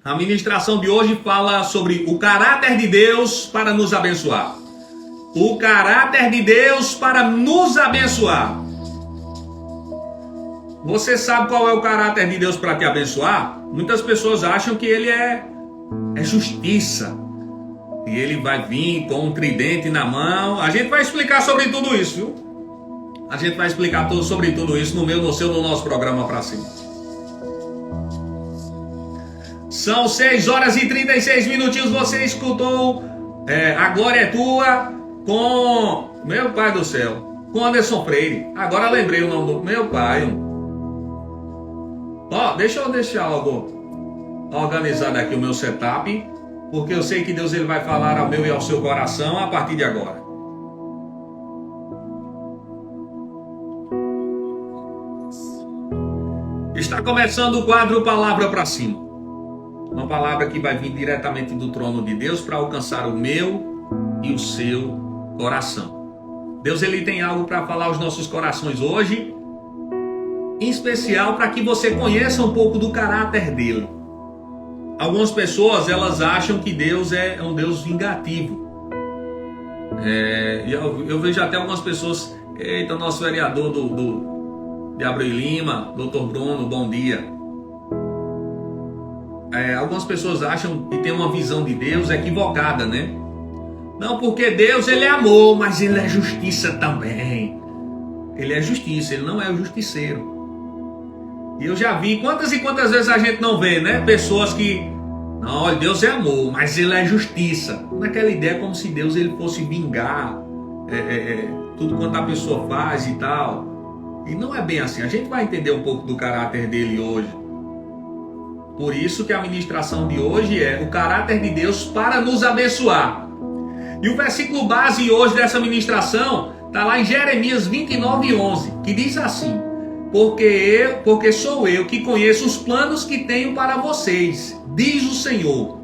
A ministração de hoje fala sobre o caráter de Deus para nos abençoar. O caráter de Deus para nos abençoar. Você sabe qual é o caráter de Deus para te abençoar? Muitas pessoas acham que ele é justiça. E ele vai vir com um tridente na mão. A gente vai explicar sobre tudo isso, viu? A gente vai explicar sobre tudo isso no meu, no seu, no nosso programa Pra Cima. São 6 horas e 36 minutinhos. Você escutou A Glória é Tua com meu pai do céu, com Anderson Freire. Agora lembrei o nome do meu pai. Deixa eu deixar logo organizado aqui o meu setup, porque eu sei que Deus ele vai falar ao meu e ao seu coração a partir de agora. Está começando o quadro Palavra Pra Cima. Uma palavra que vai vir diretamente do trono de Deus para alcançar o meu e o seu coração. Deus ele tem algo para falar aos nossos corações hoje, em especial para que você conheça um pouco do caráter dele. Algumas pessoas elas acham que Deus é um Deus vingativo. Eu vejo até algumas pessoas, eita, nosso vereador de Abreu Lima, Dr. Bruno, bom dia. Algumas pessoas acham que tem uma visão de Deus equivocada, né? Não, porque Deus ele é amor, mas ele é justiça também. Ele é justiça, ele não é o justiceiro. E eu já vi quantas e quantas vezes a gente não vê, né? Pessoas que, não, olha, Deus é amor, mas ele é justiça. Naquela ideia como se Deus ele fosse vingar tudo quanto a pessoa faz e tal. E não é bem assim. A gente vai entender um pouco do caráter dele hoje. Por isso que a ministração de hoje é o caráter de Deus para nos abençoar. E o versículo base hoje dessa ministração está lá em Jeremias 29:11, que diz assim: porque sou eu que conheço os planos que tenho para vocês, diz o Senhor,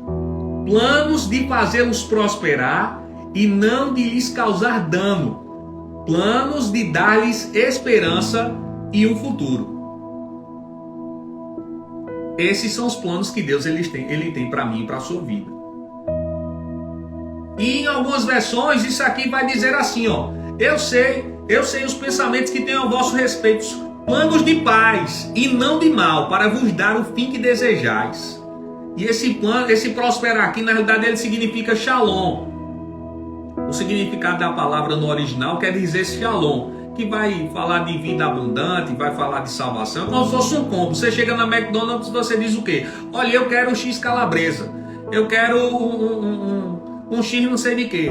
planos de fazê-los prosperar e não de lhes causar dano, planos de dar-lhes esperança e um futuro. Esses são os planos que Deus ele tem para mim e para a sua vida. E em algumas versões isso aqui vai dizer assim, eu sei os pensamentos que tenho a vosso respeito, planos de paz e não de mal, para vos dar o fim que desejais. E esse plano, esse prosperar aqui, na realidade ele significa shalom. O significado da palavra no original quer dizer shalom, que vai falar de vida abundante, vai falar de salvação, como se fosse um combo. Você chega na McDonald's e você diz o quê? Olha, eu quero um X calabresa, eu quero um X não sei de quê.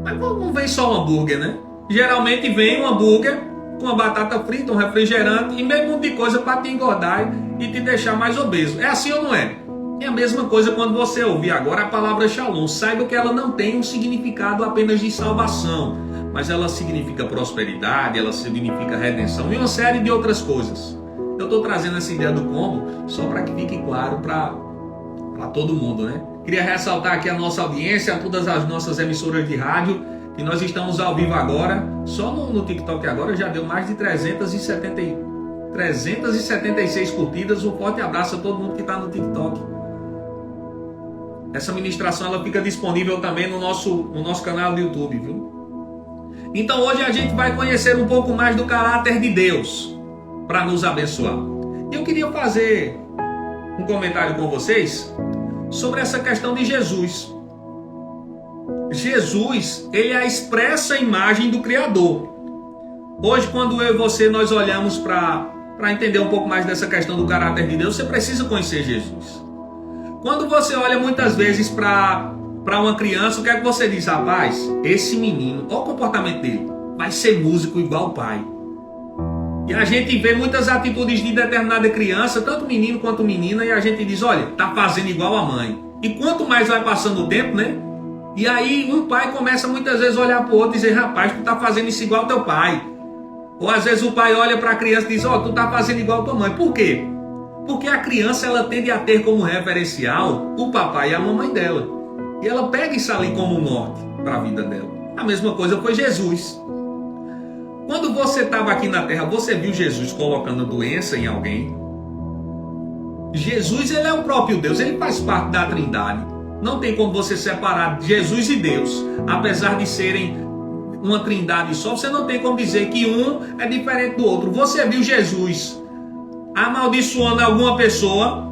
Mas não vem só um hambúrguer, né? Geralmente vem um hambúrguer com uma batata frita, um refrigerante e meio mundo de coisa para te engordar e te deixar mais obeso. É assim ou não é? É a mesma coisa quando você ouvir agora a palavra shalom. Saiba que ela não tem um significado apenas de salvação, mas ela significa prosperidade, ela significa redenção e uma série de outras coisas. Eu estou trazendo essa ideia do combo só para que fique claro para todo mundo, né? Queria ressaltar aqui a nossa audiência, a todas as nossas emissoras de rádio, que nós estamos ao vivo agora. Só no TikTok agora já deu mais de 376 curtidas. Um forte abraço a todo mundo que está no TikTok. Essa ministração ela fica disponível também no nosso canal do YouTube, viu? Então hoje a gente vai conhecer um pouco mais do caráter de Deus para nos abençoar. Eu queria fazer um comentário com vocês sobre essa questão de Jesus. Jesus, ele é a expressa imagem do Criador. Hoje, quando eu e você nós olhamos para entender um pouco mais dessa questão do caráter de Deus, você precisa conhecer Jesus. Quando você olha muitas vezes para uma criança, o que é que você diz? Rapaz, esse menino, olha o comportamento dele, vai ser músico igual o pai. E a gente vê muitas atitudes de determinada criança, tanto menino quanto menina, e a gente diz, olha, tá fazendo igual a mãe. E quanto mais vai passando o tempo, né? E aí um pai começa muitas vezes a olhar para o outro e dizer, rapaz, tu tá fazendo isso igual ao teu pai. Ou às vezes o pai olha para a criança e diz, tu tá fazendo igual a tua mãe. Por quê? Porque a criança ela tende a ter como referencial o papai e a mamãe dela. E ela pega isso ali como norte para a vida dela. A mesma coisa foi Jesus. Quando você estava aqui na terra, você viu Jesus colocando doença em alguém? Jesus, ele é o próprio Deus, ele faz parte da Trindade. Não tem como você separar Jesus e Deus. Apesar de serem uma trindade só, você não tem como dizer que um é diferente do outro. Você viu Jesus amaldiçoando alguma pessoa?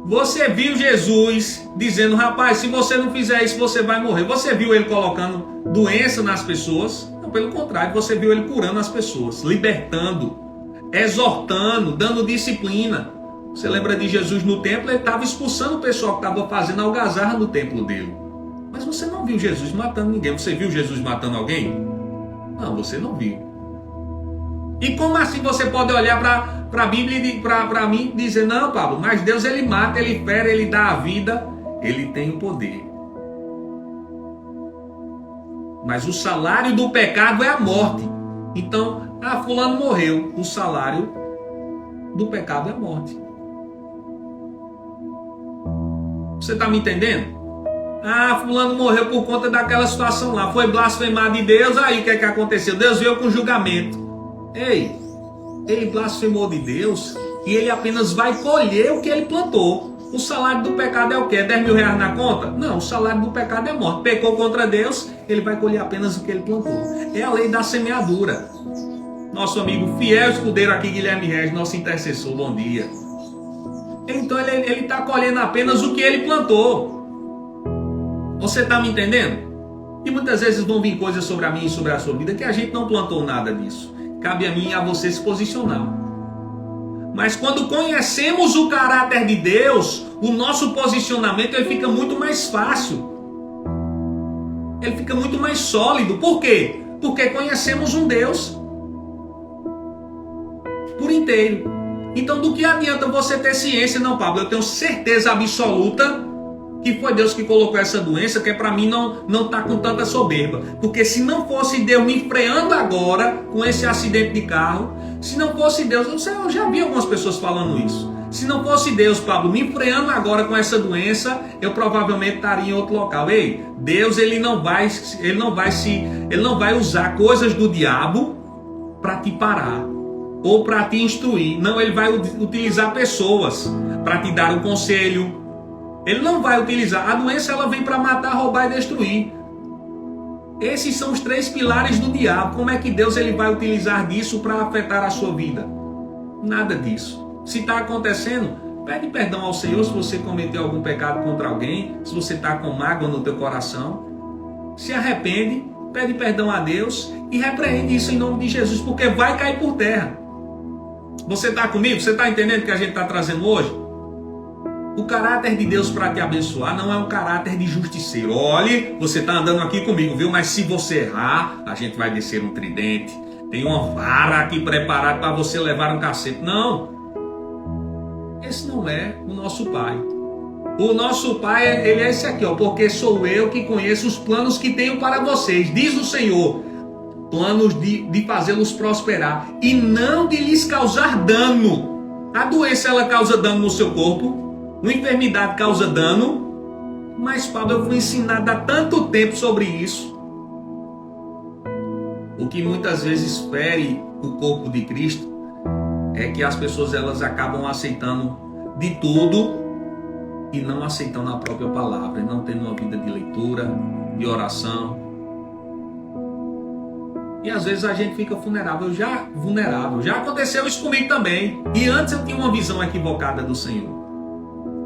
Você viu Jesus dizendo, rapaz, se você não fizer isso, você vai morrer? Você viu ele colocando doença nas pessoas? Não, pelo contrário, você viu ele curando as pessoas, libertando, exortando, dando disciplina. Você lembra de Jesus no templo? Ele estava expulsando o pessoal que estava fazendo algazarra no templo dele. Mas você não viu Jesus matando ninguém. Você viu Jesus matando alguém? Não, você não viu. E como assim você pode olhar para a Bíblia e para mim e dizer, não, Pablo, mas Deus ele mata, ele fere, ele dá a vida, ele tem o poder. Mas o salário do pecado é a morte. Então, fulano morreu. O salário do pecado é a morte. Você está me entendendo? Fulano morreu por conta daquela situação lá. Foi blasfemado de Deus. Aí o que é que aconteceu? Deus veio com julgamento. Ei, ele blasfemou de Deus e ele apenas vai colher o que ele plantou. O salário do pecado é o quê? 10 mil reais na conta? Não, o salário do pecado é morte. Pecou contra Deus, ele vai colher apenas o que ele plantou. É a lei da semeadura. Nosso amigo fiel escudeiro aqui, Guilherme Regis, nosso intercessor, bom dia. Então ele está colhendo apenas o que ele plantou. Você está me entendendo? E muitas vezes vão vir coisas sobre a minha e sobre a sua vida que a gente não plantou nada disso. Cabe a mim e a você se posicionar. Mas quando conhecemos o caráter de Deus, o nosso posicionamento ele fica muito mais fácil. Ele fica muito mais sólido. Por quê? Porque conhecemos um Deus por inteiro. Então do que adianta você ter ciência? Não, Pablo, eu tenho certeza absoluta que foi Deus que colocou essa doença, que é para mim não tá com tanta soberba. Porque se não fosse Deus me freando agora com esse acidente de carro, se não fosse Deus, eu já vi algumas pessoas falando isso. Se não fosse Deus, Pablo, me freando agora com essa doença, eu provavelmente estaria em outro local. Ei, Deus ele não vai usar coisas do diabo para te parar ou para te instruir. Não, ele vai utilizar pessoas para te dar um conselho. Ele não vai utilizar. A doença ela vem para matar, roubar e destruir. Esses são os 3 pilares do diabo. Como é que Deus ele vai utilizar disso para afetar a sua vida? Nada disso. Se está acontecendo, pede perdão ao Senhor se você cometeu algum pecado contra alguém, se você está com mágoa no teu coração. Se arrepende, pede perdão a Deus e repreende isso em nome de Jesus, porque vai cair por terra. Você está comigo? Você está entendendo o que a gente está trazendo hoje? O caráter de Deus para te abençoar não é um caráter de justiceiro. Olhe, você está andando aqui comigo, viu? Mas se você errar, a gente vai descer um tridente. Tem uma vara aqui preparada para você levar um cacete. Não. Esse não é o nosso Pai. O nosso Pai, ele é esse aqui, ó. Porque sou eu que conheço os planos que tenho para vocês. Diz o Senhor. Planos de fazê-los prosperar e não de lhes causar dano. A doença, ela causa dano no seu corpo. Uma enfermidade causa dano, mas Pablo, eu fui ensinado há tanto tempo sobre isso. O que muitas vezes fere o corpo de Cristo é que as pessoas elas acabam aceitando de tudo e não aceitando a própria palavra, não tendo uma vida de leitura, de oração. E às vezes a gente fica vulnerável. Já aconteceu isso comigo também. E antes eu tinha uma visão equivocada do Senhor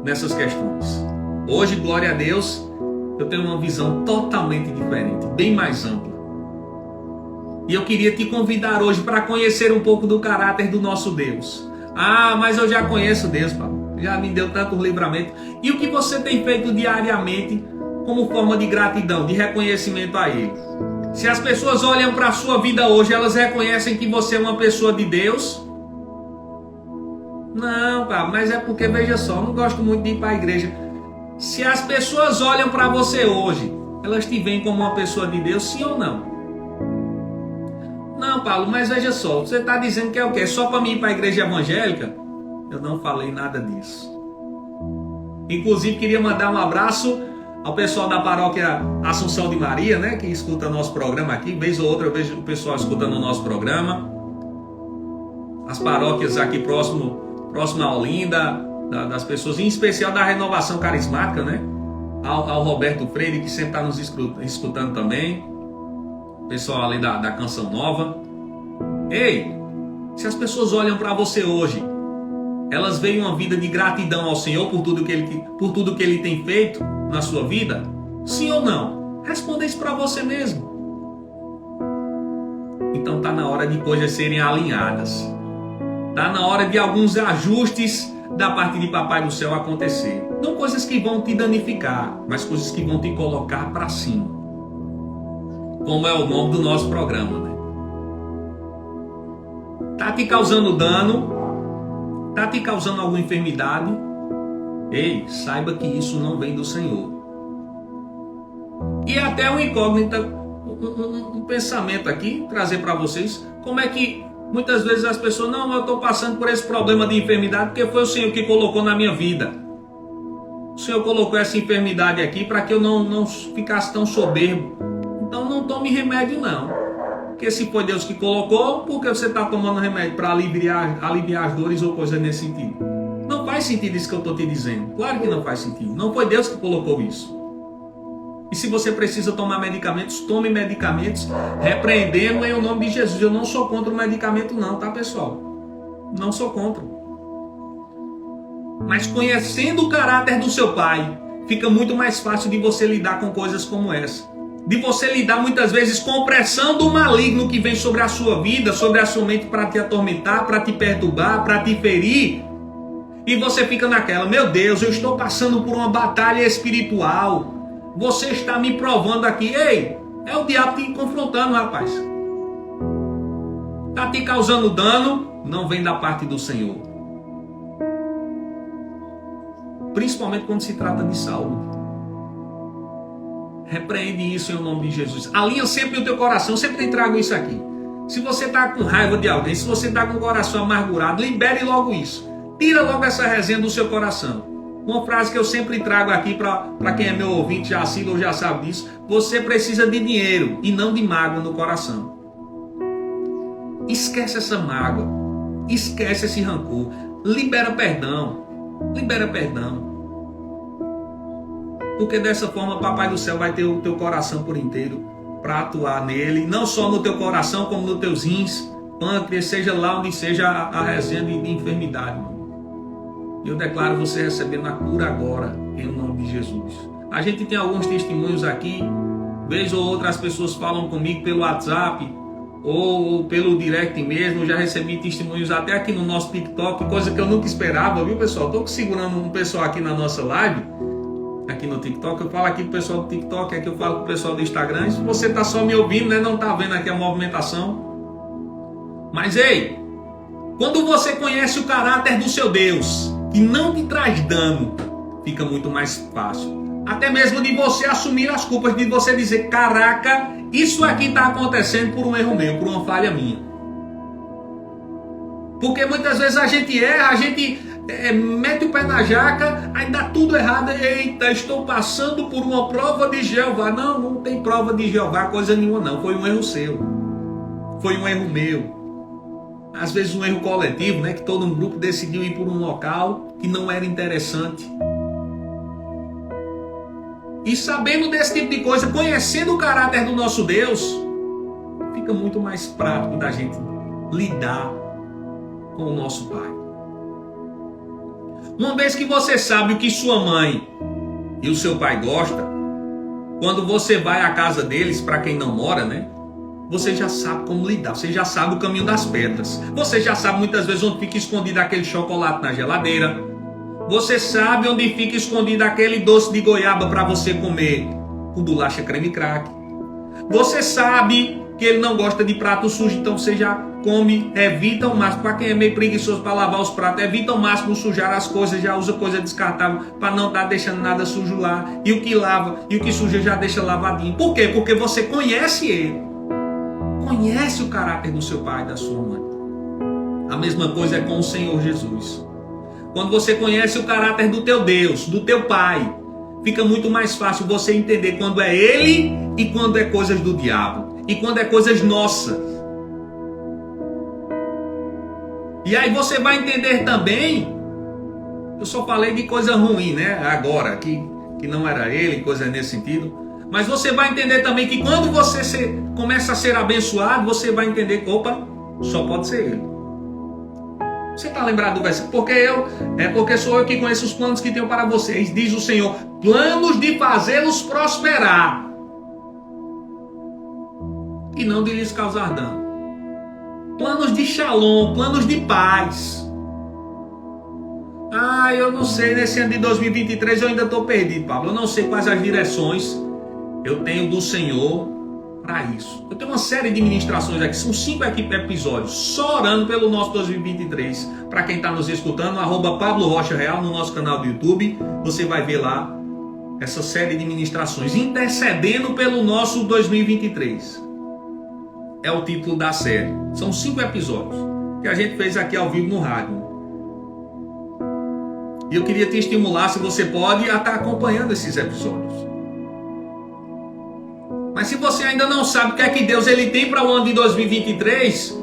nessas questões. Hoje, glória a Deus, eu tenho uma visão totalmente diferente, bem mais ampla. E eu queria te convidar hoje para conhecer um pouco do caráter do nosso Deus. Mas eu já conheço Deus, Paulo. Já me deu tanto livramento. E o que você tem feito diariamente como forma de gratidão, de reconhecimento a Ele? Se as pessoas olham para a sua vida hoje, elas reconhecem que você é uma pessoa de Deus? Não, Pablo, mas é porque, veja só, eu não gosto muito de ir para a igreja. Se as pessoas olham para você hoje, elas te veem como uma pessoa de Deus, sim ou não? Não, Paulo, mas veja só, você está dizendo que é o quê? Só para mim ir para a igreja evangélica? Eu não falei nada disso. Inclusive, queria mandar um abraço ao pessoal da paróquia Assunção de Maria, né, que escuta nosso programa aqui. Vez ou outra eu vejo o pessoal escutando o nosso programa. As paróquias aqui próximo a Olinda, das pessoas, em especial da renovação carismática, né? Ao Roberto Freire, que sempre está nos escutando também. Pessoal ali da Canção Nova. Ei, se as pessoas olham para você hoje, elas veem uma vida de gratidão ao Senhor por tudo que Ele tem feito na sua vida? Sim ou não? Responda isso para você mesmo. Então está na hora de coisas serem alinhadas. Está na hora de alguns ajustes da parte de Papai do Céu acontecer. Não coisas que vão te danificar, mas coisas que vão te colocar para cima. Como é o nome do nosso programa, né? Tá te causando dano? Tá te causando alguma enfermidade? Ei, saiba que isso não vem do Senhor. E até uma incógnita, um pensamento aqui, trazer para vocês, como é que muitas vezes as pessoas, não, eu estou passando por esse problema de enfermidade porque foi o Senhor que colocou na minha vida. O Senhor colocou essa enfermidade aqui para que eu não ficasse tão soberbo. Então não tome remédio não. Porque se foi Deus que colocou, por que você está tomando remédio para aliviar as dores ou coisa nesse sentido? Não faz sentido isso que eu estou te dizendo. Claro que não faz sentido. Não foi Deus que colocou isso. E se você precisa tomar medicamentos, tome medicamentos, repreendendo em o nome de Jesus. Eu não sou contra o medicamento não, tá pessoal? Não sou contra. Mas conhecendo o caráter do seu pai, fica muito mais fácil de você lidar com coisas como essa. De você lidar muitas vezes com a opressão do maligno que vem sobre a sua vida, sobre a sua mente para te atormentar, para te perturbar, para te ferir. E você fica naquela, meu Deus, eu estou passando por uma batalha espiritual. Você está me provando aqui. Ei, é o diabo te confrontando, rapaz. Está te causando dano, não vem da parte do Senhor. Principalmente quando se trata de saúde. Repreende isso em nome de Jesus. Alinha sempre o teu coração. Eu sempre trago isso aqui. Se você está com raiva de alguém, se você está com o coração amargurado, libere logo isso. Tira logo essa resenha do seu coração. Uma frase que eu sempre trago aqui para quem é meu ouvinte, já assina ou já sabe disso. Você precisa de dinheiro e não de mágoa no coração. Esquece essa mágoa. Esquece esse rancor. Libera perdão. Libera perdão. Porque dessa forma Papai do Céu vai ter o teu coração por inteiro para atuar nele. Não só no teu coração, como nos teus rins, pâncreas, seja lá onde seja a resenha de enfermidade. E eu declaro você recebendo a cura agora, em nome de Jesus. A gente tem alguns testemunhos aqui. Vez ou outra as pessoas falam comigo pelo WhatsApp ou pelo direct mesmo. Eu já recebi testemunhos até aqui no nosso TikTok, coisa que eu nunca esperava, viu pessoal? Estou segurando um pessoal aqui na nossa live, aqui no TikTok. Eu falo aqui pro pessoal do TikTok, aqui eu falo pro pessoal do Instagram. Se você está só me ouvindo, né, não está vendo aqui a movimentação. Mas ei, quando você conhece o caráter do seu Deus, e não te traz dano, fica muito mais fácil. Até mesmo de você assumir as culpas, de você dizer, caraca, isso aqui está acontecendo por um erro meu, por uma falha minha. Porque muitas vezes a gente erra, a gente mete o pé na jaca, aí dá tudo errado. Eita, estou passando por uma prova de Jeová. Não, não tem prova de Jeová, coisa nenhuma não. Foi um erro seu. Foi um erro meu. Às vezes um erro coletivo, né? Que todo um grupo decidiu ir por um local que não era interessante. E sabendo desse tipo de coisa, conhecendo o caráter do nosso Deus, fica muito mais prático da gente lidar com o nosso Pai. Uma vez que você sabe o que sua mãe e o seu pai gostam, quando você vai à casa deles, para quem não mora, né? Você já sabe como lidar, você já sabe o caminho das pedras. Você já sabe muitas vezes onde fica escondido aquele chocolate na geladeira. Você sabe onde fica escondido aquele doce de goiaba para você comer com bolacha creme crack. Você sabe que ele não gosta de prato sujo, então você já come, evita o máximo. Para quem é meio preguiçoso para lavar os pratos, evita o máximo sujar as coisas, já usa coisa descartável para não estar deixando nada sujo lá. E o que lava e o que suja já deixa lavadinho. Por quê? Porque você conhece ele. Conhece o caráter do seu pai e da sua mãe. A mesma coisa é com o Senhor Jesus. Quando você conhece o caráter do teu Deus, do teu pai, fica muito mais fácil você entender quando é ele e quando é coisas do diabo. E quando é coisas nossas. E aí você vai entender também, Eu só falei de coisa ruim, né? Agora, que não era ele, coisa nesse sentido. Mas você vai entender também que quando você começa a ser abençoado, você vai entender que, opa, só pode ser ele. Você está lembrado do versículo? Porque sou eu que conheço os planos que tenho para vocês, diz o Senhor, planos de fazê-los prosperar e não de lhes causar dano. Planos de shalom, planos de paz. Eu não sei, nesse ano de 2023 eu ainda estou perdido, Pablo. Eu não sei quais as direções eu tenho do Senhor para isso. Eu tenho uma série de ministrações aqui, são 5 episódios, só orando pelo nosso 2023. Para quem está nos escutando, @Pablo Rocha Real no nosso canal do YouTube, você vai ver lá essa série de ministrações, intercedendo pelo nosso 2023. É o título da série. São 5 episódios que a gente fez aqui ao vivo no rádio. E eu queria te estimular, se você pode, a estar acompanhando esses episódios. Mas se você ainda não sabe o que é que Deus ele tem para o ano de 2023,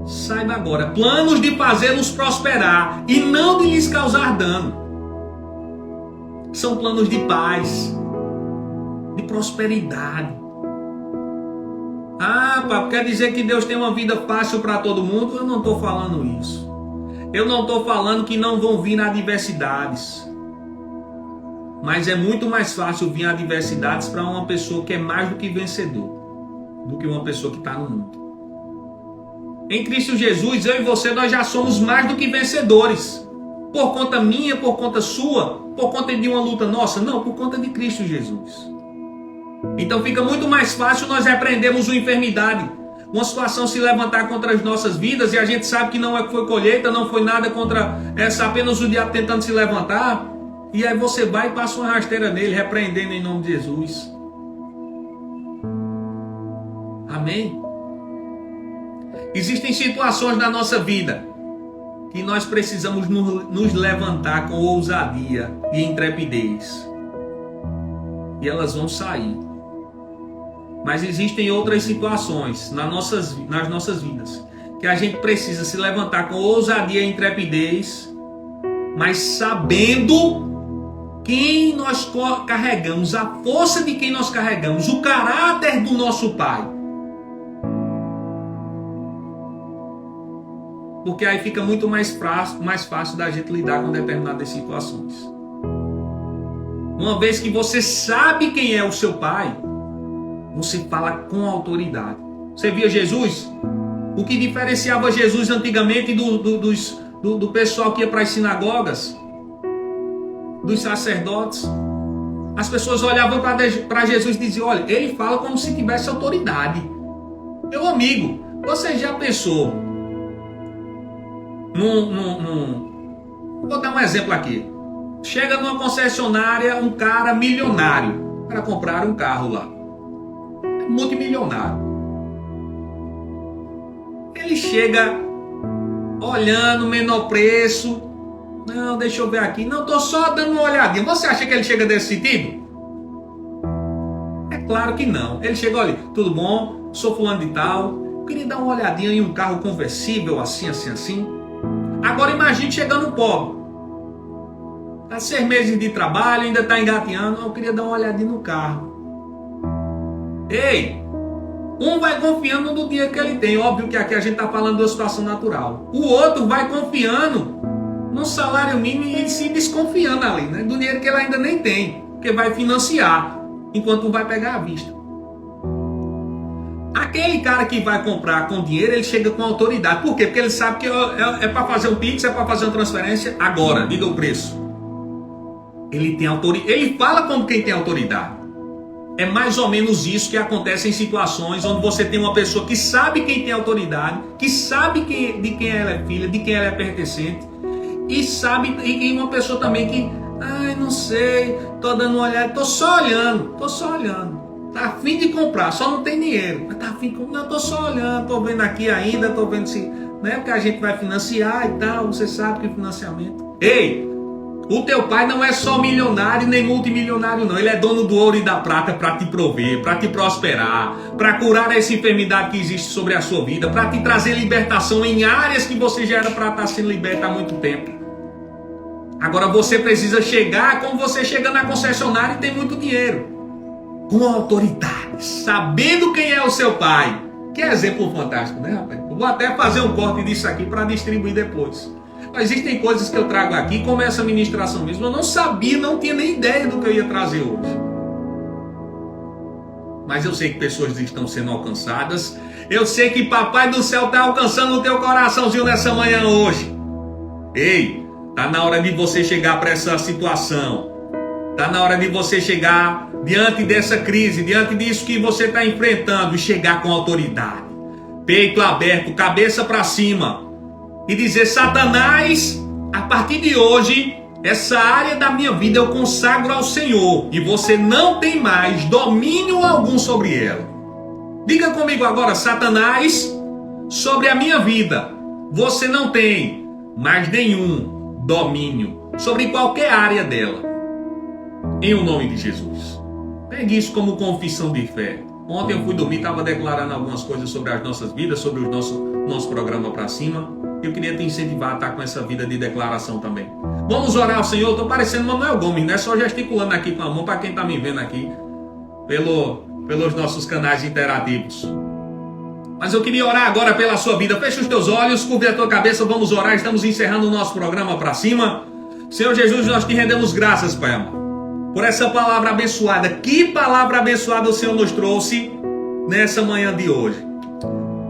saiba agora. Planos de fazê-los prosperar e não de lhes causar dano. São planos de paz, de prosperidade. Papo, quer dizer que Deus tem uma vida fácil para todo mundo? Eu não estou falando isso. Eu não estou falando que não vão vir adversidades. Mas é muito mais fácil vir adversidades para uma pessoa que é mais do que vencedor, do que uma pessoa que está no mundo. Em Cristo Jesus, eu e você, nós já somos mais do que vencedores. Por conta minha, por conta sua, por conta de uma luta nossa? Não, por conta de Cristo Jesus. Então fica muito mais fácil nós repreendermos uma enfermidade, uma situação se levantar contra as nossas vidas, e a gente sabe que não foi colheita, não foi nada contra apenas o diabo tentando se levantar. E aí você vai e passa uma rasteira nele, repreendendo em nome de Jesus. Amém? Existem situações na nossa vida que nós precisamos nos levantar com ousadia e intrepidez. E elas vão sair. Mas existem outras situações nas nossas vidas que a gente precisa se levantar com ousadia e intrepidez, mas sabendo quem nós carregamos, a força de quem nós carregamos, o caráter do nosso Pai. Porque aí fica muito mais fácil da gente lidar com determinadas situações. Uma vez que você sabe quem é o seu Pai, você fala com autoridade. Você via Jesus? O que diferenciava Jesus antigamente do pessoal que ia para as sinagogas, dos sacerdotes? As pessoas olhavam para Jesus e diziam: olha, ele fala como se tivesse autoridade. Meu amigo, você já pensou vou dar um exemplo aqui. Chega numa concessionária um cara milionário para comprar um carro lá, multimilionário. Ele chega olhando menor preço. Não, deixa eu ver aqui. Não, tô só dando uma olhadinha. Você acha que ele chega desse sentido? É claro que não. Ele chega, olha, tudo bom? Sou fulano de tal. Eu queria dar uma olhadinha em um carro conversível, assim. Agora imagine chegando pobre. Tá 6 meses de trabalho, ainda tá engateando. Eu queria dar uma olhadinha no carro. Ei! Um vai confiando no dinheiro que ele tem. Óbvio que aqui a gente está falando de uma situação natural. O outro vai confiando no salário mínimo e se desconfiando ali, né? Do dinheiro que ele ainda nem tem. Porque vai financiar, enquanto um vai pegar à vista. Aquele cara que vai comprar com dinheiro, ele chega com autoridade. Por quê? Porque ele sabe que é para fazer um Pix, é para fazer uma transferência agora. Diga o preço. Ele tem autoridade. Ele fala como quem tem autoridade. É mais ou menos isso que acontece em situações onde você tem uma pessoa que sabe quem tem autoridade, que sabe de quem ela é filha, de quem ela é pertencente, e uma pessoa também que, não sei, tô dando uma olhada, tô só olhando. Tá a fim de comprar, só não tem dinheiro. Mas tá a fim de comprar, não, tô só olhando, tô vendo aqui ainda, tô vendo se, né, porque a gente vai financiar e tal, você sabe que financiamento. Ei! O teu pai não é só milionário nem multimilionário não. Ele é dono do ouro e da prata para te prover, para te prosperar, para curar essa enfermidade que existe sobre a sua vida, para te trazer libertação em áreas que você já era para estar sendo liberto há muito tempo. Agora você precisa chegar como você chega na concessionária e tem muito dinheiro. Com autoridade, sabendo quem é o seu pai. Que exemplo fantástico, né, rapaz? Eu vou até fazer um corte disso aqui para distribuir depois. Mas existem coisas que eu trago aqui, como essa ministração mesmo. Eu não sabia, não tinha nem ideia do que eu ia trazer hoje. Mas eu sei que pessoas estão sendo alcançadas. Eu sei que Papai do Céu está alcançando o teu coraçãozinho nessa manhã hoje. Ei, tá na hora de você chegar para essa situação. Tá na hora de você chegar diante dessa crise, diante disso que você está enfrentando e chegar com autoridade. Peito aberto, cabeça para cima. E dizer: Satanás, a partir de hoje, essa área da minha vida eu consagro ao Senhor. E você não tem mais domínio algum sobre ela. Diga comigo agora: Satanás, sobre a minha vida, você não tem mais nenhum domínio sobre qualquer área dela. Em o nome de Jesus. Pegue isso como confissão de fé. Ontem eu fui dormir, estava declarando algumas coisas sobre as nossas vidas, sobre o nosso programa para cima. Eu queria te incentivar a estar com essa vida de declaração também. Vamos orar ao Senhor. Estou parecendo Manuel Gomes, né? Só gesticulando aqui com a mão para quem está me vendo aqui pelos nossos canais interativos. Mas eu queria orar agora pela sua vida. Fecha os teus olhos, curva a tua cabeça, vamos orar. Estamos encerrando o nosso programa para cima. Senhor Jesus, nós te rendemos graças, Pai amado, por essa palavra abençoada. Que palavra abençoada o Senhor nos trouxe nessa manhã de hoje.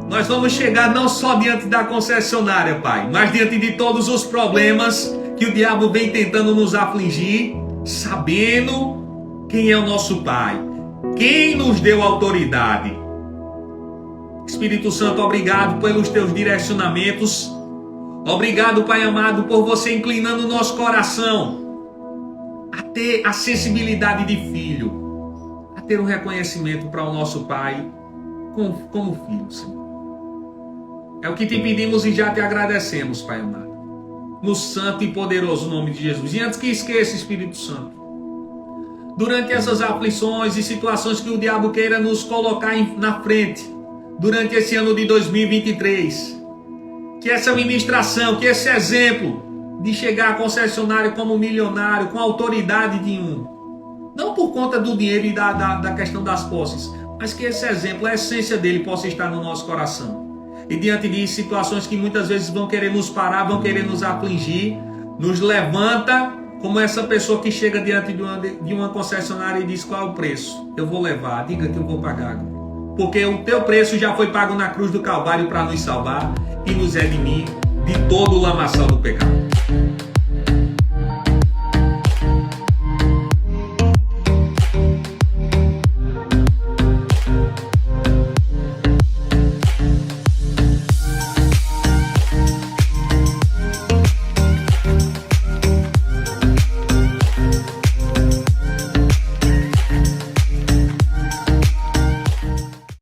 Nós vamos chegar não só diante da concessionária, Pai, mas diante de todos os problemas que o diabo vem tentando nos afligir, sabendo quem é o nosso Pai, quem nos deu autoridade. Espírito Santo, obrigado pelos teus direcionamentos. Obrigado, Pai amado, por você inclinando o nosso coração a ter a sensibilidade de filho, a ter um reconhecimento para o nosso Pai como filho, Senhor. É o que te pedimos e já te agradecemos, Pai amado, no santo e poderoso nome de Jesus. E antes que esqueça, Espírito Santo, durante essas aflições e situações que o diabo queira nos colocar na frente, durante esse ano de 2023, que essa ministração, que esse exemplo de chegar a concessionário como milionário, com a autoridade de um, não por conta do dinheiro e da questão das posses, mas que esse exemplo, a essência dele possa estar no nosso coração. E diante de situações que muitas vezes vão querer nos parar, vão querer nos afligir, nos levanta como essa pessoa que chega diante de uma concessionária e diz: qual é o preço? Eu vou levar, diga que eu vou pagar. Porque o teu preço já foi pago na cruz do Calvário para nos salvar e nos redimir de todo o lamaçal do pecado.